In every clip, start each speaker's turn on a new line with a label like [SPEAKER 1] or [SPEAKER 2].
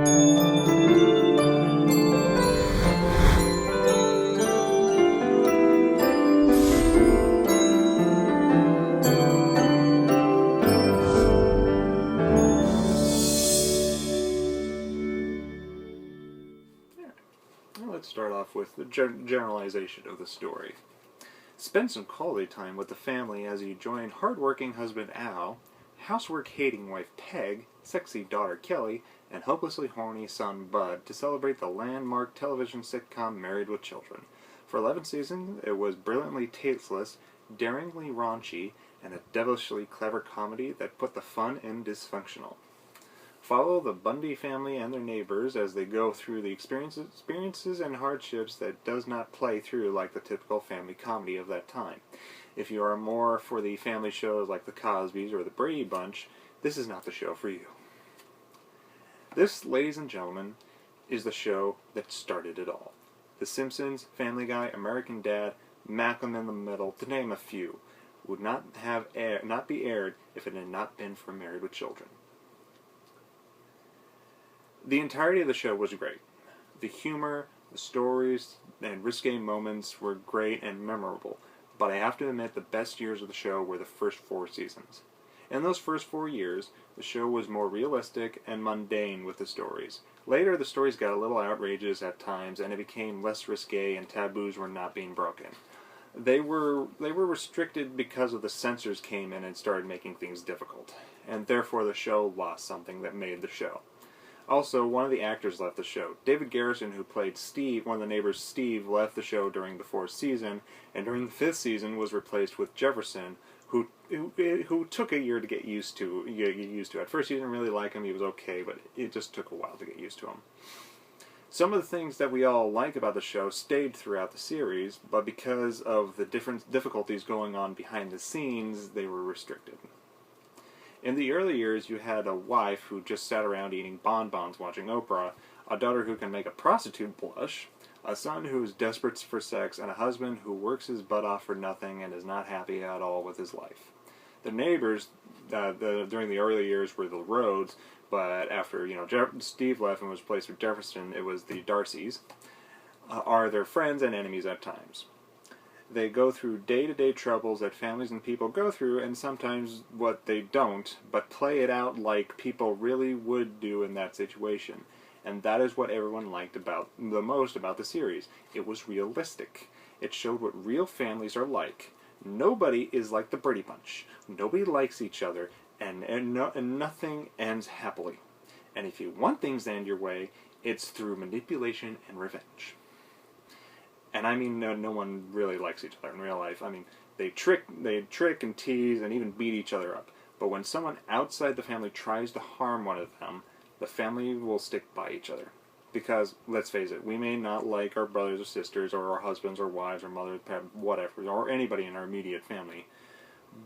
[SPEAKER 1] Well, let's start off with the generalization of the story. Spend some quality time with the family as you join hard-working husband Al, housework-hating wife Peg, sexy daughter Kelly, and hopelessly horny son Bud to celebrate the landmark television sitcom Married with Children. For 11 seasons, it was brilliantly tasteless, daringly raunchy, and a devilishly clever comedy that put the fun in dysfunctional. Follow the Bundy family and their neighbors as they go through the experiences and hardships that does not play through like the typical family comedy of that time. If you are more for the family shows like the Cosbys or the Brady Bunch, this is not the show for you. This, ladies and gentlemen, is the show that started it all. The Simpsons, Family Guy, American Dad, Malcolm in the Middle, to name a few, would not be aired if it had not been for Married with Children. The entirety of the show was great. The humor, the stories, and risque moments were great and memorable, but I have to admit the best years of the show were the first 4 seasons. In those first 4 years, the show was more realistic and mundane with the stories. Later, the stories got a little outrageous at times, and it became less risque and taboos were not being broken. They were restricted because of the censors came in and started making things difficult, and therefore the show lost something that made the show. Also, one of the actors left the show. David Garrison, who played Steve, one of the neighbors, Steve, left the show during the 4th season, and during the 5th season was replaced with Jefferson, who took a year to get used to. At first, you didn't really like him; he was okay, but it just took a while to get used to him. Some of the things that we all like about the show stayed throughout the series, but because of the different difficulties going on behind the scenes, they were restricted. In the early years, you had a wife who just sat around eating bonbons watching Oprah, a daughter who can make a prostitute blush, a son who is desperate for sex, and a husband who works his butt off for nothing and is not happy at all with his life. The neighbors during the early years were the Rhodes, but after Steve left and was replaced with Jefferson, it was the Darcys, are their friends and enemies at times. They go through day-to-day troubles that families and people go through, and sometimes what they don't, but play it out like people really would do in that situation. And that is what everyone liked the most about the series. It was realistic. It showed what real families are like. Nobody is like the Brady Bunch. Nobody likes each other, and nothing ends happily. And if you want things to end your way, it's through manipulation and revenge. And I mean, no one really likes each other in real life. I mean, they trick and tease and even beat each other up. But when someone outside the family tries to harm one of them, the family will stick by each other. Because, let's face it, we may not like our brothers or sisters or our husbands or wives or mothers, whatever, or anybody in our immediate family,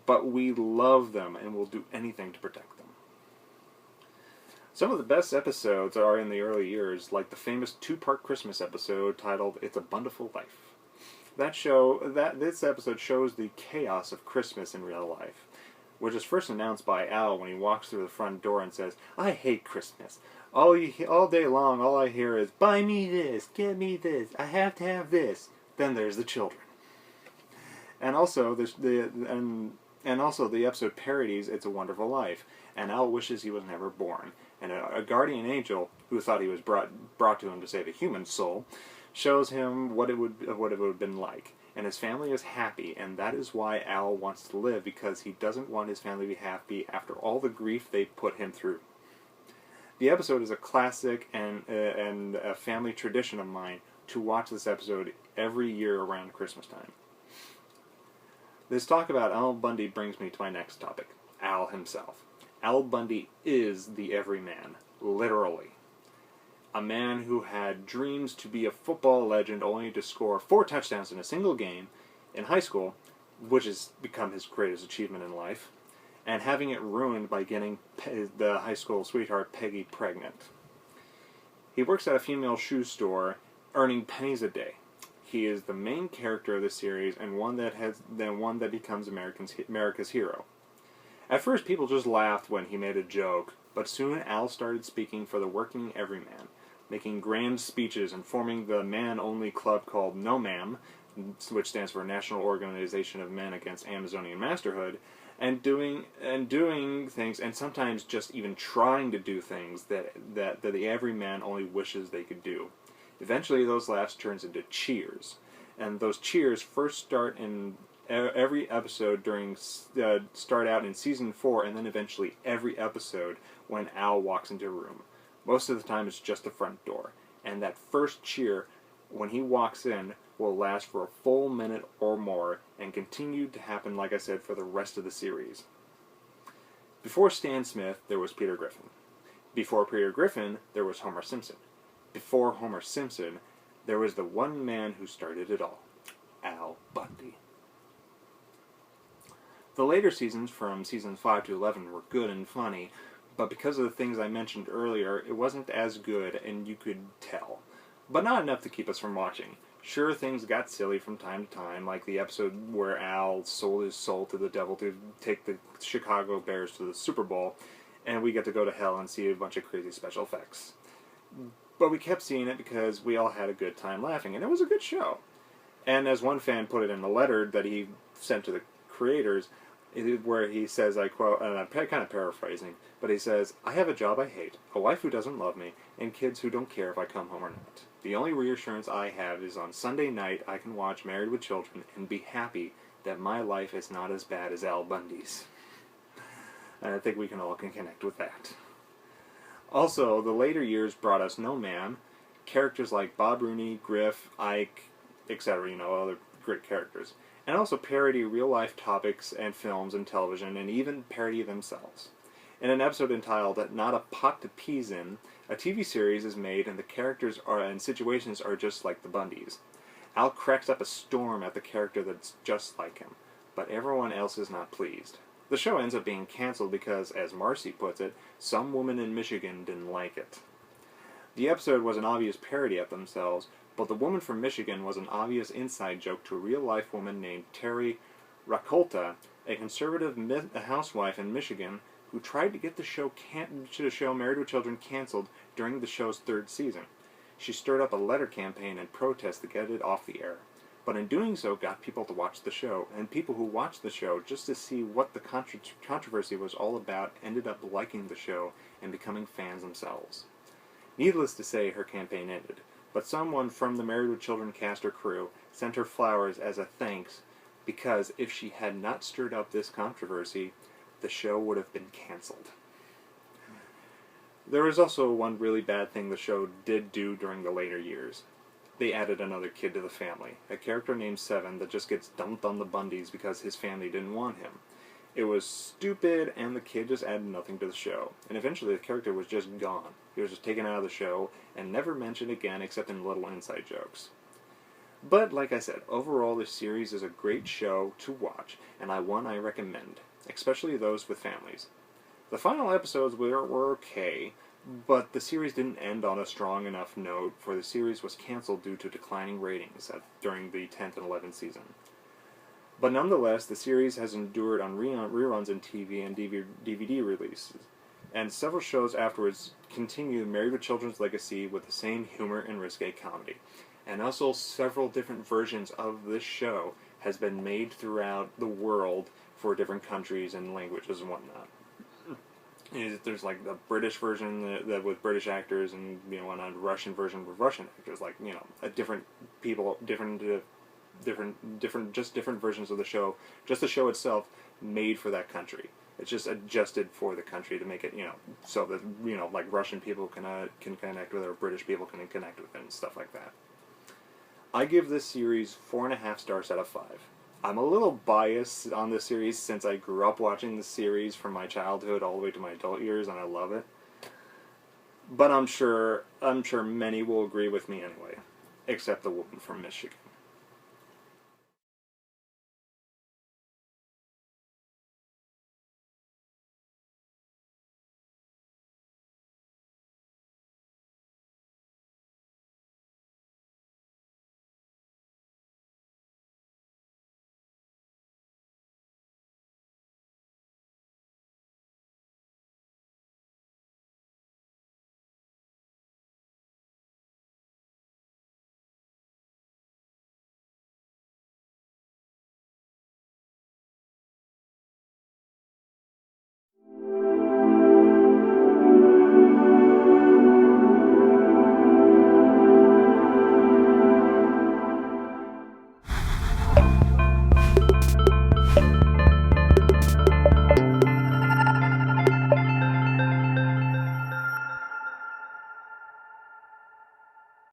[SPEAKER 1] but we love them and will do anything to protect them. Some of the best episodes are in the early years, like the famous 2-part Christmas episode titled "It's a Bundiful Life." This episode shows the chaos of Christmas in real life, which is first announced by Al when he walks through the front door and says, "I hate Christmas. All day long, all I hear is, 'Buy me this, get me this, I have to have this.' Then there's the children." And also, the episode parodies "It's a Wonderful Life," and Al wishes he was never born. And a guardian angel, who thought he was brought to him to save a human soul, shows him what it would have been like. And his family is happy, and that is why Al wants to live, because he doesn't want his family to be happy after all the grief they put him through. The episode is a classic and a family tradition of mine to watch this episode every year around Christmas time. This talk about Al Bundy brings me to my next topic, Al himself. Al Bundy is the everyman, literally. A man who had dreams to be a football legend only to score 4 touchdowns in a single game in high school, which has become his greatest achievement in life, and having it ruined by getting the high school sweetheart Peggy pregnant. He works at a female shoe store, earning pennies a day. He is the main character of the series and one that becomes America's hero. At first, people just laughed when he made a joke, But soon Al started speaking for the working everyman, making grand speeches and forming the man-only club called No Ma'am, which stands for National Organization of Men Against Amazonian Masterhood, and doing things, and sometimes just even trying to do things that the everyman only wishes they could do. Eventually, those laughs turns into cheers, and those cheers first start in every episode start out in season 4, and then eventually every episode when Al walks into a room. Most of the time, it's just the front door, and that first cheer when he walks in will last for a full minute or more and continue to happen, like I said, for the rest of the series. Before Stan Smith, there was Peter Griffin. Before Peter Griffin, there was Homer Simpson. Before Homer Simpson, there was the one man who started it all, Al Bundy. The later seasons, from seasons 5 to 11, were good and funny, but because of the things I mentioned earlier, it wasn't as good, and you could tell. But not enough to keep us from watching. Sure, things got silly from time to time, like the episode where Al sold his soul to the devil to take the Chicago Bears to the Super Bowl, and we get to go to hell and see a bunch of crazy special effects. But we kept seeing it because we all had a good time laughing, and it was a good show. And as one fan put it in a letter that he sent to the creators, where he says, I quote, and I'm kind of paraphrasing, but he says, "I have a job I hate, a wife who doesn't love me, and kids who don't care if I come home or not. The only reassurance I have is on Sunday night I can watch Married with Children and be happy that my life is not as bad as Al Bundy's." And I think we can all connect with that. Also, the later years brought us No Ma'am, characters like Bob Rooney, Griff, Ike, etc., other great characters. And also parody real-life topics and films and television, and even parody themselves. In an episode entitled Not a Pot to Peas In, a TV series is made and the characters and situations are just like the Bundys. Al cracks up a storm at the character that's just like him, but everyone else is not pleased. The show ends up being canceled because, as Marcy puts it, some woman in Michigan didn't like it. The episode was an obvious parody of themselves, but the woman from Michigan was an obvious inside joke to a real-life woman named Terry Rakolta, a conservative housewife in Michigan who tried to get the show Married with Children canceled during the show's 3rd season. She stirred up a letter campaign and protest to get it off the air, but in doing so got people to watch the show, and people who watched the show just to see what the controversy was all about ended up liking the show and becoming fans themselves. Needless to say, her campaign ended, but someone from the Married with Children cast or crew sent her flowers as a thanks because if she had not stirred up this controversy, the show would have been canceled. There was also one really bad thing the show did do during the later years. They added another kid to the family, a character named Seven that just gets dumped on the Bundys because his family didn't want him. It was stupid, and the kid just added nothing to the show. And eventually the character was just gone. He was just taken out of the show and never mentioned again except in little inside jokes. But, like I said, overall this series is a great show to watch, and one I recommend, especially those with families. The final episodes were okay, but the series didn't end on a strong enough note, for the series was canceled due to declining ratings during the 10th and 11th season. But nonetheless, the series has endured on reruns in TV and DVD releases, and several shows afterwards continue Married with Children's legacy with the same humor and risque comedy. And also several different versions of this show has been made throughout the world for different countries and languages and whatnot. There's like the British version that with British actors, and and a Russian version with Russian actors. Like a different people, different versions of the show. Just the show itself made for that country. It's just adjusted for the country to make it so that like Russian people can connect with it, or British people can connect with it and stuff like that. I give this series 4.5 stars out of 5. I'm a little biased on this series since I grew up watching the series from my childhood all the way to my adult years, and I love it. But I'm sure many will agree with me anyway, except the woman from Michigan.